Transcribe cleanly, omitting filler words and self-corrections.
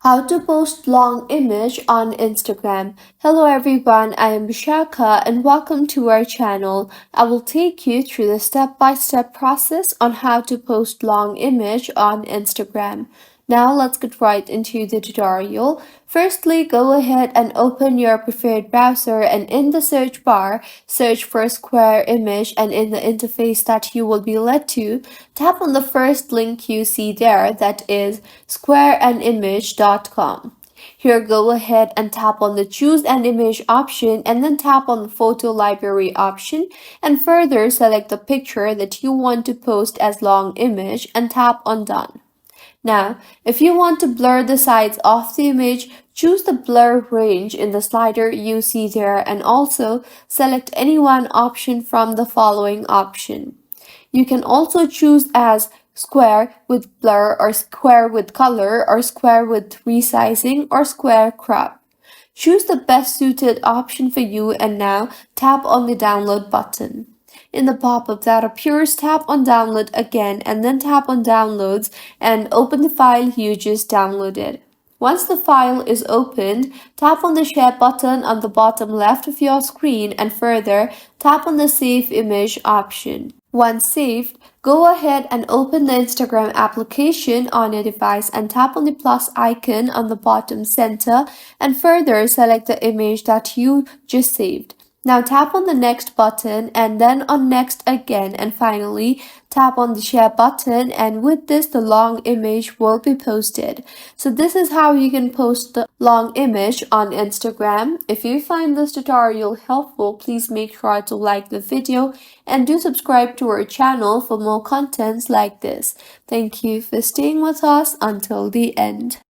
How to post long image on Instagram. Hello everyone, I am Bishaka and welcome to our channel. I will take you through the step-by-step process on how to post long image on Instagram. Now let's get right into the tutorial. Firstly, go ahead and open your preferred browser and in the search bar, search for Square Image and in the interface that you will be led to, tap on the first link you see there, that is squareanimage.com. Here, go ahead and tap on the Choose an Image option and then tap on the Photo Library option and further select the picture that you want to post as long image and tap on Done. Now, if you want to blur the sides of the image, choose the blur range in the slider you see there and also select any one option from the following option. You can also choose as square with blur or square with color or square with resizing or square crop. Choose the best suited option for you and now tap on the download button. In the pop-up that appears, tap on download again and then tap on downloads and open the file you just downloaded. Once the file is opened, tap on the share button on the bottom left of your screen and further tap on the save image option. Once saved, go ahead and open the Instagram application on your device and tap on the plus icon on the bottom center and further select the image that you just saved. Now tap on the next button and then on next again and finally tap on the share button and with this the long image will be posted. So this is how you can post the long image on Instagram. If you find this tutorial helpful, please make sure to like the video and do subscribe to our channel for more contents like this. Thank you for staying with us until the end.